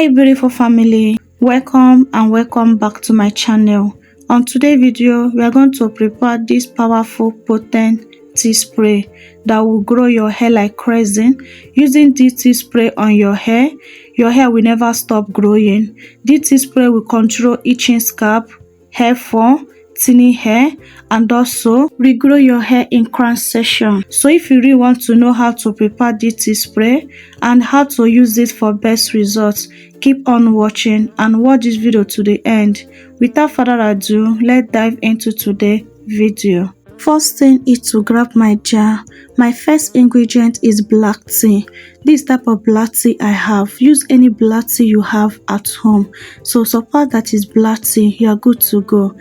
Hi beautiful family, welcome back to my channel. On today's video we are going to prepare this powerful potent tea spray that will grow your hair like crazy. Using this tea spray on your hair will never stop growing. This tea spray will control itching scalp, hair fall, thinning hair, and also regrow your hair in crown section. So if you really want to know how to prepare this tea spray and how to use it for best results, keep on watching and watch this video to the end. Without further ado, let's dive into today's video. First thing is to grab my jar. My first ingredient is black tea. This type of black tea I have. Use any black tea you have at home. So suppose that is black tea, you are good to go.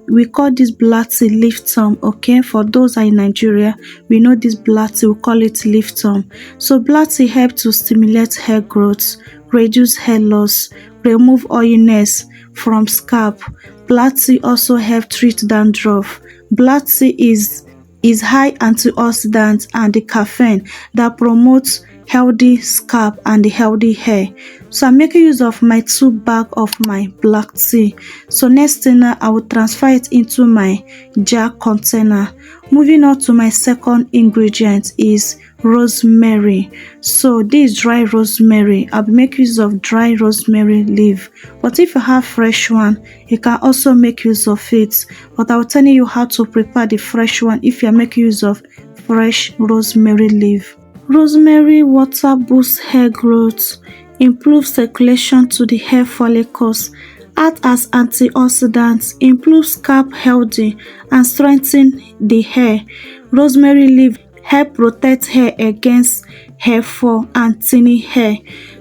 We call this black tea Lifton, okay? For those are in Nigeria, we know this black tea, we call it Lifton. So black tea helps to stimulate hair growth, reduce hair loss, remove oiliness from scalp. Black tea also helps treat dandruff. Black tea is high antioxidant and the caffeine that promotes healthy scalp and the healthy hair. So I'm making use of my 2 bags of my black tea. So next thing now, I will transfer it into my jar container. Moving on to my second ingredient is rosemary. So this dry rosemary, I'll be making use of dry rosemary leaf, but if you have fresh one you can also make use of it, but I'll tell you how to prepare the fresh one if you're making use of fresh rosemary leaf. Rosemary water boosts hair growth, improves circulation to the hair follicles, act as antioxidants, improves scalp healthy and strengthen the hair. Rosemary leaf help protect hair against hair fall and thinning hair.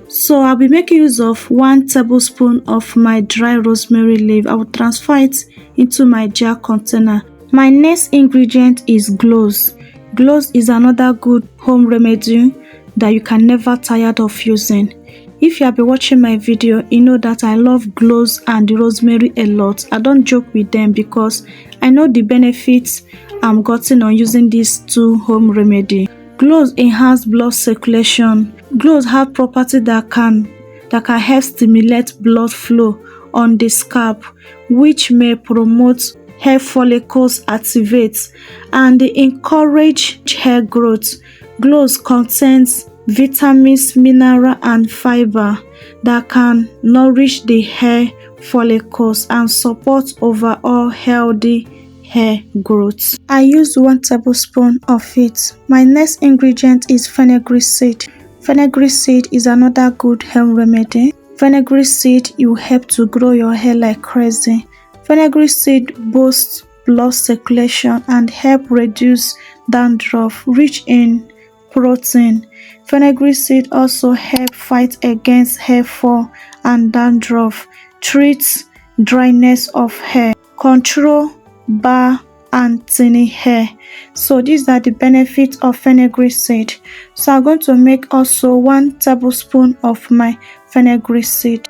So I'll be making use of 1 tablespoon of my dry rosemary leaf. I will transfer it into my jar container. My next ingredient is gloves. Gloves is another good home remedy that you can never tire of using. If you have been watching my video, you know that I love gloves and the rosemary a lot. I don't joke with them because I know the benefits I'm getting on using these 2 home remedy. Gloves enhance blood circulation. Gloves have property that can help stimulate blood flow on the scalp, which may promote hair follicles activate and encourage hair growth. Gloves contains vitamins, mineral and fiber that can nourish the hair follicles and support overall healthy hair growth. I use 1 tablespoon of it. My next ingredient is fenugreek seed. Fenugreek seed is another good home remedy. Fenugreek seed will help to grow your hair like crazy. Fenugreek seed boosts blood circulation and help reduce dandruff, rich in protein. Fenugreek seed also help fight against hair fall and dandruff, treats dryness of hair, control bar and thinning hair. So these are the benefits of fenugreek seed. So I'm going to make also 1 tablespoon of my fenugreek seed.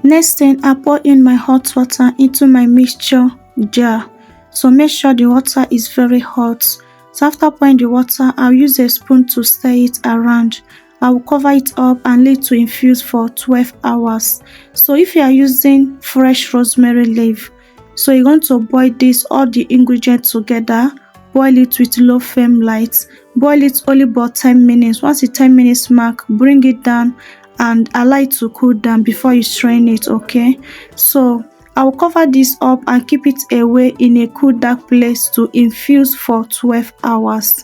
Next thing, I pour in my hot water into my mixture jar. So make sure the water is very hot. So after pouring the water, I'll use a spoon to stir it around. I will cover it up and let it to infuse for 12 hours. So if you are using fresh rosemary leaf, so you're going to boil all the ingredients together. Boil it with low flame light. Boil it only about 10 minutes. Once the 10 minutes mark, bring it down and allow it to cool down before you strain it, okay? So I will cover this up and keep it away in a cool dark place to infuse for 12 hours.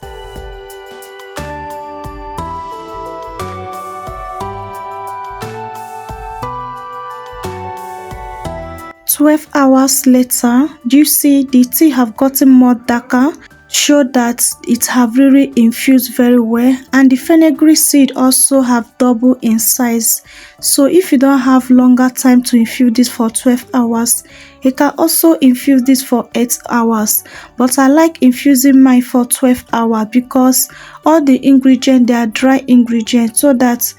"12 hours later, do you see the tea have gotten more darker? Show that it have really infused very well, and the fenugreek seed also have double in size. So if you don't have longer time to infuse this for 12 hours, you can also infuse this for 8 hours. But I like infusing mine for 12 hours because all the ingredients, they are dry ingredients, so that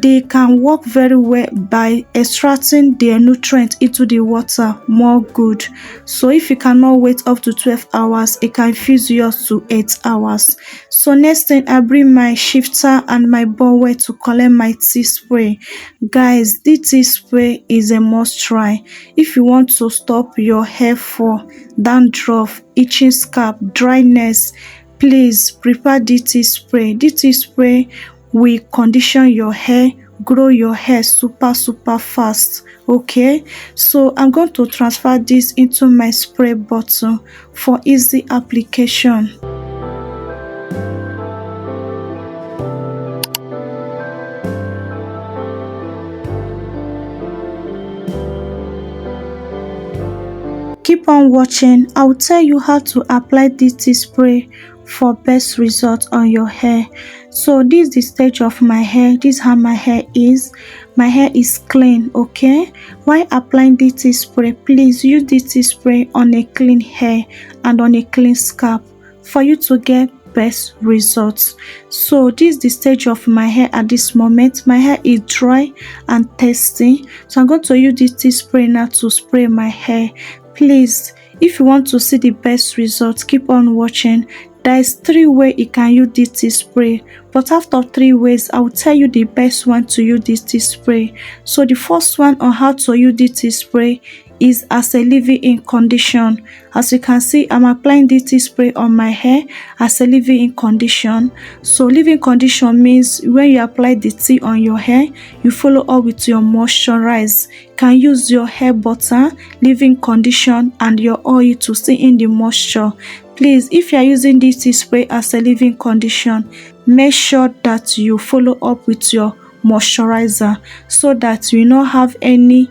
they can work very well by extracting their nutrients into the water more good. So if you cannot wait up to 12 hours, it can infuse yours to 8 hours. So next thing, I bring my shifter and my bowel to collect my tea spray. Guys, this tea spray is a must try if you want to stop your hair fall, dandruff, itching scalp, dryness. Please prepare this tea spray. This tea spray will condition your hair, grow your hair super fast. Okay, so I'm going to transfer this into my spray bottle for easy application. Keep on watching. I will tell you how to apply this tea spray for best results on your hair. So this is the stage of my hair. This is how my hair is. My hair is clean. Okay, while applying this tea spray, please use this tea spray on a clean hair and on a clean scalp for you to get best results. So this is the stage of my hair at this moment. My hair is dry and thirsty, so I'm going to use this tea spray now to spray my hair. Please, if you want to see the best results, keep on watching. There is 3 ways you can use this tea spray, but after 3 ways, I will tell you the best one to use this tea spray. So the first one on how to use this tea spray is as a leave-in condition. As you can see, I'm applying this tea spray on my hair as a leave-in condition. So leave-in condition means when you apply the tea on your hair, you follow up with your moisturize. You can use your hair butter, leave-in condition, and your oil to stay in the moisture. Please, if you are using this tea spray as a leave-in condition, make sure that you follow up with your moisturizer so that you don't have any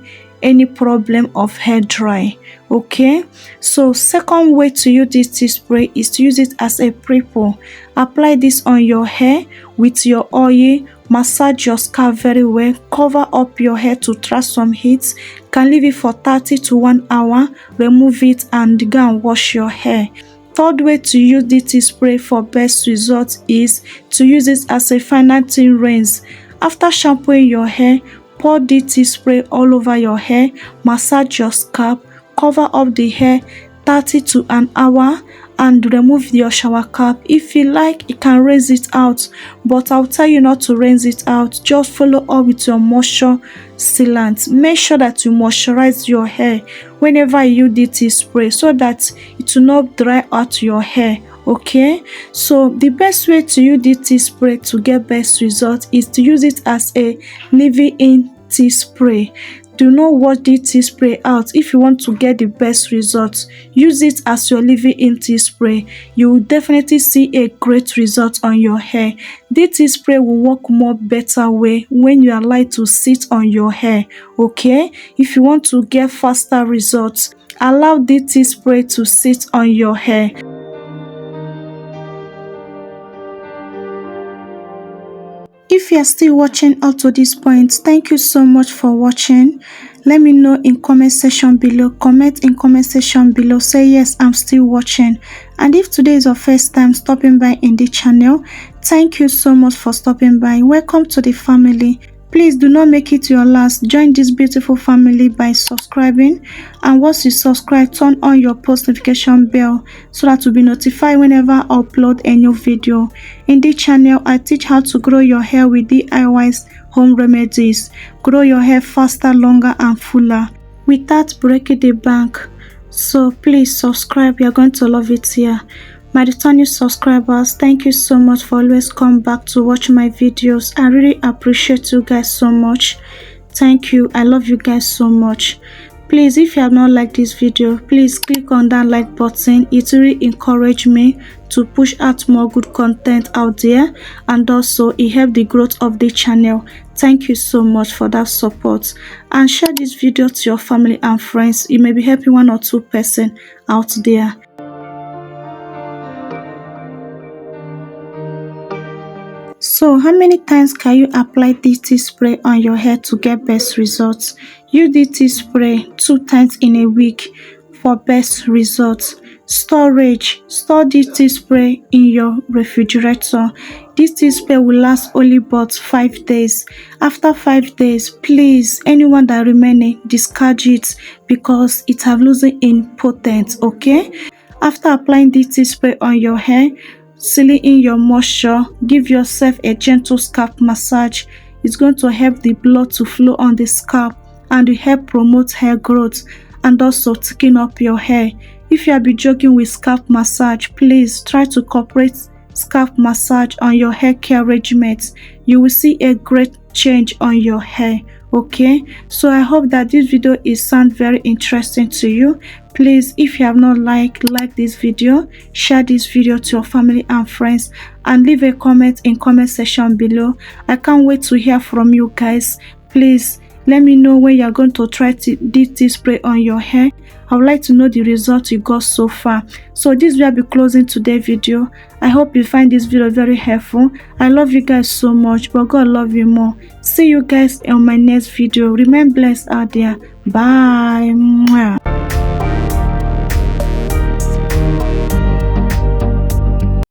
problem of hair dry. Okay, so second way to use this tea spray is to use it as a pre-poo. Apply this on your hair with your oil, massage your scalp very well, cover up your hair to trap some heat, can leave it for 30 to 1 hour, remove it and go and wash your hair. Third way to use this tea spray for best results is to use it as a final thin rinse. After shampooing your hair, pour this tea spray all over your hair, massage your scalp, cover up the hair 30 to an hour and remove your shower cap. If you like, you can rinse it out, but I'll tell you not to rinse it out. Just follow up with your moisture sealant. Make sure that you moisturize your hair whenever you use this tea spray so that it will not dry out your hair. Okay, so the best way to use this tea spray to get best results is to use it as a leave-in tea spray. Do not wash this tea spray out. If you want to get the best results, use it as your leave-in tea spray. You will definitely see a great result on your hair. This tea spray will work more better way when you allow it to sit on your hair. Okay, if you want to get faster results, allow this tea spray to sit on your hair. If you are still watching up to this point, thank you so much for watching. Let me know in comment section below. Comment in comment section below. Say yes, I'm still watching. And if today is your first time stopping by in the channel, thank you so much for stopping by. Welcome to the family. Please do not make it your last. Join this beautiful family by subscribing, and once you subscribe, turn on your post notification bell so that you'll be notified whenever I upload a new video. In this channel, I teach how to grow your hair with DIYs home remedies. Grow your hair faster, longer and fuller without breaking the bank. So please subscribe. You're going to love it here. My returning subscribers, thank you so much for always come back to watch my videos. I really appreciate you guys so much. Thank you. I love you guys so much. Please, if you have not liked this video, please click on that like button. It really encourages me to push out more good content out there, and also it helps the growth of the channel. Thank you so much for that support, and share this video to your family and friends. You may be helping 1 or 2 persons out there. So how many times can you apply this tea spray on your hair to get best results? Use this tea spray 2 times in a week for best results. Storage. Store this tea spray in your refrigerator. This tea spray will last only but 5 days. After 5 days, please, anyone that remaining, discard it because it have losing in potent, okay? After applying this tea spray on your hair, sealing in your moisture, give yourself a gentle scalp massage. It's going to help the blood to flow on the scalp and will help promote hair growth and also thicken up your hair. If you have been jogging with scalp massage, please try to incorporate scalp massage on your hair care regimens. You will see a great change on your hair, okay? So I hope that this video is sound very interesting to you. Please, if you have not like this video, share this video to your family and friends and leave a comment in comment section below. I can't wait to hear from you guys. Please let me know when you are going to try this spray on your hair. I would like to know the result you got so far. So this will be closing today's video. I hope you find this video very helpful. I love you guys so much, but God love you more. See you guys on my next video. Remain blessed out there. Bye. Mwah.